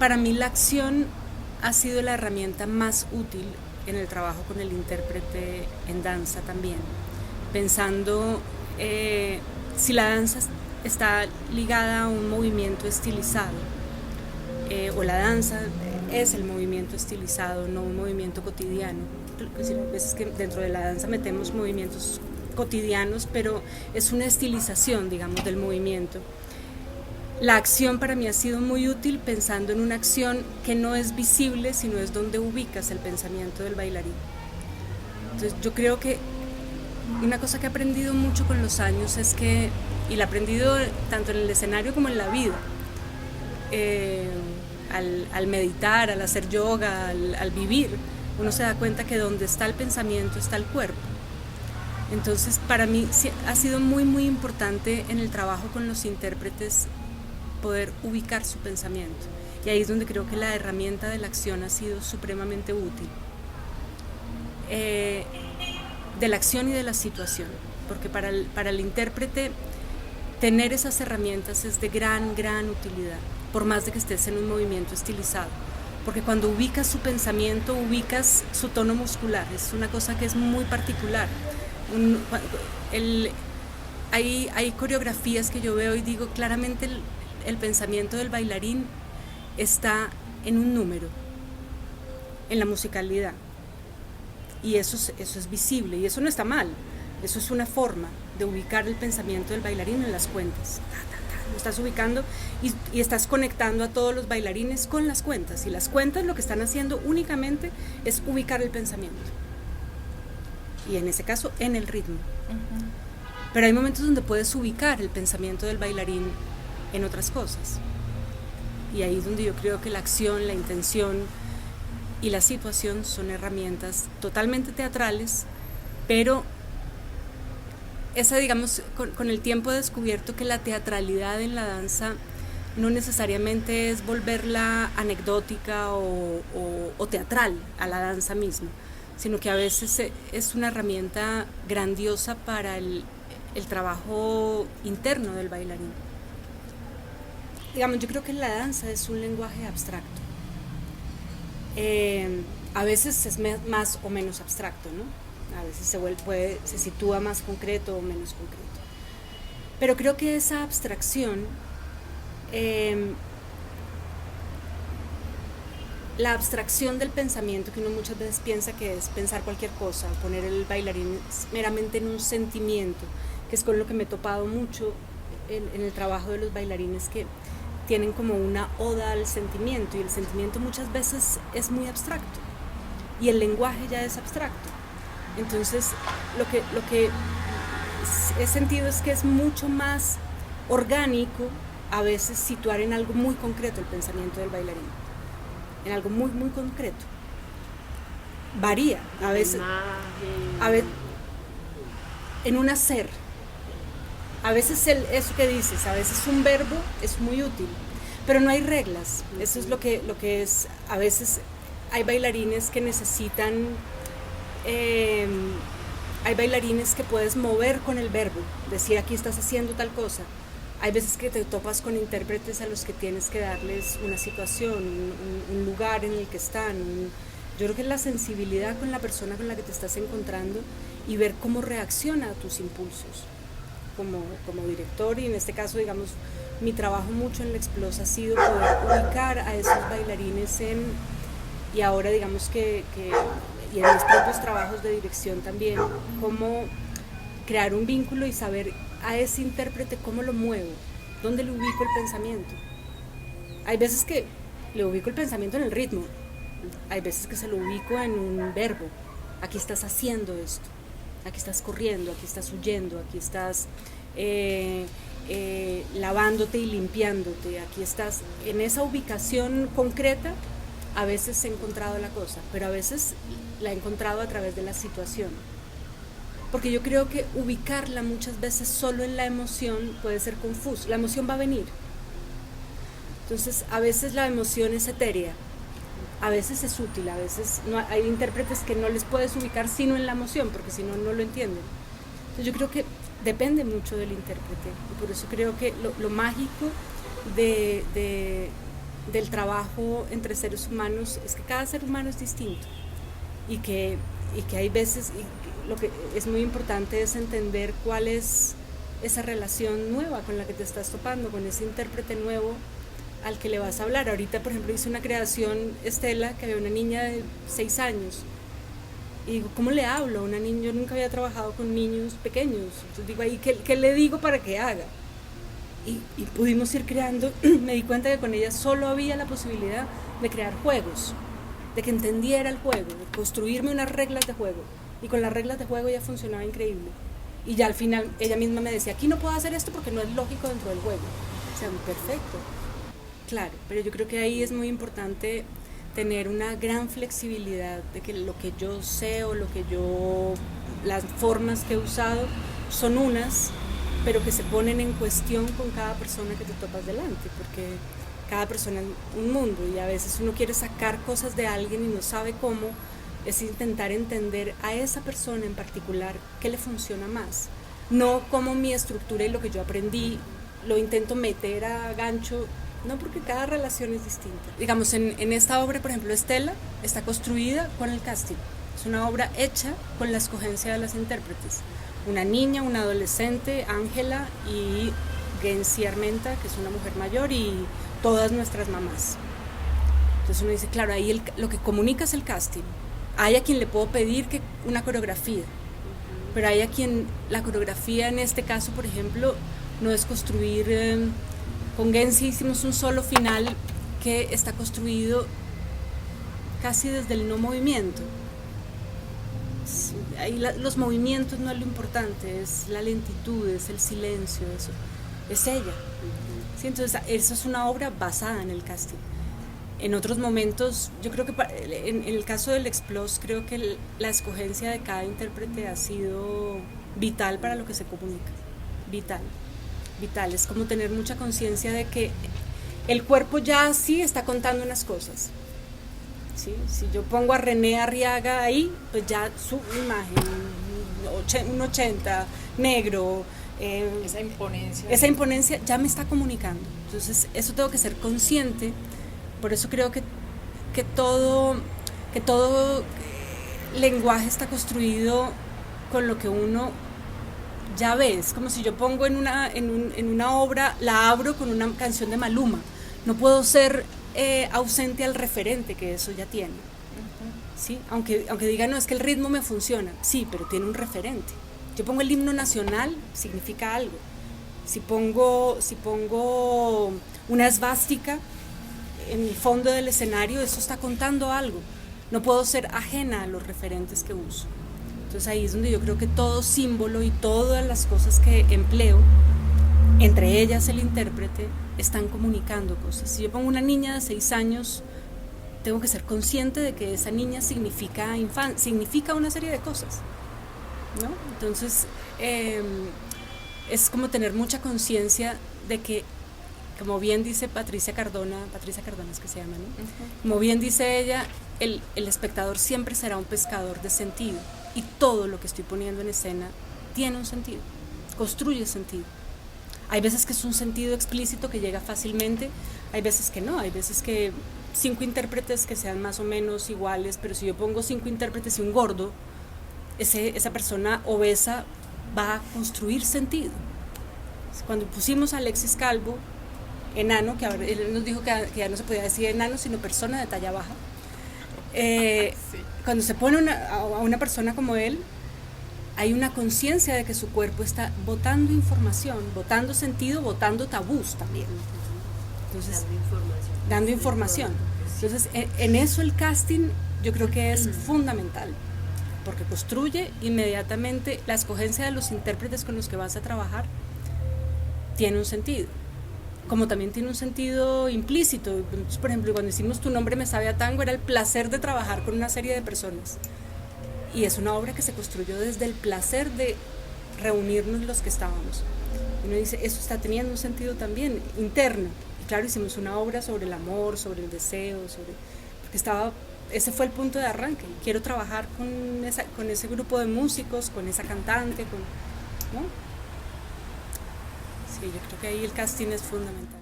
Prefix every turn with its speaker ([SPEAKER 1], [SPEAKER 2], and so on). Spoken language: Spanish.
[SPEAKER 1] para mí la acción ha sido la herramienta más útil en el trabajo con el intérprete en danza también, pensando si la danza está ligada a un movimiento estilizado, o la danza es el movimiento estilizado, no un movimiento cotidiano. A veces que dentro de la danza metemos movimientos cotidianos, pero es una estilización, digamos, del movimiento. La acción para mí ha sido muy útil pensando en una acción que no es visible, sino es donde ubicas el pensamiento del bailarín. Entonces yo creo que una cosa que he aprendido mucho con los años es que, y la he aprendido tanto en el escenario como en la vida, al meditar, al hacer yoga, al vivir, uno se da cuenta que donde está el pensamiento está el cuerpo. Entonces para mí ha sido muy muy importante en el trabajo con los intérpretes poder ubicar su pensamiento, y ahí es donde creo que la herramienta de la acción ha sido supremamente útil, de la acción y de la situación, porque para el intérprete tener esas herramientas es de gran utilidad, por más de que estés en un movimiento estilizado, porque cuando ubicas su pensamiento, ubicas su tono muscular, es una cosa que es muy particular. Hay coreografías que yo veo y digo claramente el pensamiento del bailarín está en un número, en la musicalidad, y eso es visible, y eso no está mal, eso es una forma de ubicar el pensamiento del bailarín en las cuentas. Lo estás ubicando y estás conectando a todos los bailarines con las cuentas, y las cuentas lo que están haciendo únicamente es ubicar el pensamiento, y en ese caso en el ritmo. Uh-huh. Pero hay momentos donde puedes ubicar el pensamiento del bailarín en otras cosas, y ahí es donde yo creo que la acción, la intención y la situación son herramientas totalmente teatrales, pero digamos, con el tiempo he descubierto que la teatralidad en la danza no necesariamente es volverla anecdótica o teatral a la danza misma, sino que a veces es una herramienta grandiosa para el trabajo interno del bailarín. Digamos, yo creo que la danza es un lenguaje abstracto. A veces es más o menos abstracto, ¿no? A veces se sitúa más concreto o menos concreto. Pero creo que esa abstracción, la abstracción del pensamiento, que uno muchas veces piensa que es pensar cualquier cosa, poner el bailarín meramente en un sentimiento, que es con lo que me he topado mucho en el trabajo de los bailarines, que tienen como una oda al sentimiento, y el sentimiento muchas veces es muy abstracto, y el lenguaje ya es abstracto. Entonces lo que he sentido es que es mucho más orgánico a veces situar en algo muy concreto el pensamiento del bailarín, en algo muy muy concreto. Varía a veces en un hacer. A veces eso que dices, a veces un verbo es muy útil, pero no hay reglas. Eso es lo que es. A veces hay bailarines que necesitan, hay bailarines que puedes mover con el verbo, decir aquí estás haciendo tal cosa. Hay veces que te topas con intérpretes a los que tienes que darles una situación, un lugar en el que están. Yo creo que es la sensibilidad con la persona con la que te estás encontrando y ver cómo reacciona a tus impulsos. Como director, y en este caso, digamos, mi trabajo mucho en La Explosa ha sido poder ubicar a esos bailarines y ahora digamos que y en mis propios trabajos de dirección también, cómo crear un vínculo y saber a ese intérprete cómo lo muevo, dónde le ubico el pensamiento. Hay veces que le ubico el pensamiento en el ritmo, hay veces que se lo ubico en un verbo. Aquí estás haciendo esto, aquí estás corriendo, aquí estás huyendo, aquí estás lavándote y limpiándote, aquí estás en esa ubicación concreta. A veces he encontrado la cosa, pero a veces la he encontrado a través de la situación, porque yo creo que ubicarla muchas veces solo en la emoción puede ser confuso. La emoción va a venir, entonces a veces la emoción es etérea, a veces es útil, a veces no, hay intérpretes que no les puedes ubicar sino en la emoción, porque si no, no lo entienden. Entonces yo creo que depende mucho del intérprete, y por eso creo que lo mágico de del trabajo entre seres humanos es que cada ser humano es distinto y que hay veces, y lo que es muy importante es entender cuál es esa relación nueva con la que te estás topando, con ese intérprete nuevo al que le vas a hablar. Ahorita, por ejemplo, hice una creación, Estela, que había una niña de 6 años. Y digo, ¿cómo le hablo a una niña? Yo nunca había trabajado con niños pequeños. Entonces digo, ¿ahí qué le digo para que haga? Y pudimos ir creando. Me di cuenta que con ella solo había la posibilidad de crear juegos, de que entendiera el juego, de construirme unas reglas de juego. Y con las reglas de juego ya funcionaba increíble. Y ya al final ella misma me decía, aquí no puedo hacer esto porque no es lógico dentro del juego. O sea, perfecto. Claro, pero yo creo que ahí es muy importante tener una gran flexibilidad de que lo que yo sé o las formas que he usado son unas, pero que se ponen en cuestión con cada persona que te topas delante, porque cada persona es un mundo y a veces uno quiere sacar cosas de alguien y no sabe cómo. Es intentar entender a esa persona en particular qué le funciona más, no como mi estructura y lo que yo aprendí lo intento meter a gancho. No, porque cada relación es distinta. Digamos, en esta obra, por ejemplo, Estela está construida con el casting. Es una obra hecha con la escogencia de las intérpretes. Una niña, una adolescente, Ángela y Gensi Armenta, que es una mujer mayor, y todas nuestras mamás. Entonces uno dice, claro, ahí lo que comunica es el casting. Hay a quien le puedo pedir una coreografía, pero hay a quien la coreografía en este caso, por ejemplo, no es construir... Con Gensi hicimos un solo final que está construido casi desde el no movimiento. Ahí los movimientos no es lo importante, es la lentitud, es el silencio, eso es ella. ¿Sí? Entonces, eso es una obra basada en el casting. En otros momentos, yo creo que en el caso del Explos, creo que la escogencia de cada intérprete ha sido vital para lo que se comunica. Vital. Es como tener mucha conciencia de que el cuerpo ya sí está contando unas cosas. ¿Sí? Si yo pongo a René Arriaga ahí, pues ya su imagen, un 80, negro, esa imponencia ya me está comunicando. Entonces eso tengo que ser consciente. Por eso creo que todo lenguaje está construido con lo que uno ya ves, como si yo pongo en una obra, la abro con una canción de Maluma. No puedo ser ausente al referente que eso ya tiene. ¿Sí? Aunque diga, no, es que el ritmo me funciona. Sí, pero tiene un referente. Yo pongo el himno nacional, significa algo. Si pongo una esvástica en el fondo del escenario, eso está contando algo. No puedo ser ajena a los referentes que uso. Entonces ahí es donde yo creo que todo símbolo y todas las cosas que empleo, entre ellas el intérprete, están comunicando cosas. Si yo pongo una niña de 6 años, tengo que ser consciente de que esa niña significa una serie de cosas, ¿no? Entonces es como tener mucha conciencia de que, como bien dice Patricia Cardona es que se llama, ¿no? Como bien dice ella, el espectador siempre será un pescador de sentido. Y todo lo que estoy poniendo en escena tiene un sentido, construye sentido. Hay veces que es un sentido explícito que llega fácilmente, hay veces que no, hay veces que 5 intérpretes que sean más o menos iguales, pero si yo pongo 5 intérpretes y un gordo, esa persona obesa va a construir sentido. Cuando pusimos a Alexis Calvo, enano, que ahora, él nos dijo que ya no se podía decir enano, sino persona de talla baja, sí. Cuando se pone a una persona como él, hay una conciencia de que su cuerpo está botando información, botando sentido, botando tabús también. Entonces, dando información. Entonces, en eso el casting yo creo que es fundamental, porque construye inmediatamente la escogencia de los intérpretes con los que vas a trabajar, tiene un sentido. Como también tiene un sentido implícito. Entonces, por ejemplo, cuando hicimos Tu nombre me sabe a tango, era el placer de trabajar con una serie de personas. Y es una obra que se construyó desde el placer de reunirnos los que estábamos. Y uno dice, eso está teniendo un sentido también interno. Y claro, hicimos una obra sobre el amor, sobre el deseo, porque ese fue el punto de arranque. Quiero trabajar con ese grupo de músicos, con esa cantante, ¿no? Sí, yo creo que ahí el casting es fundamental.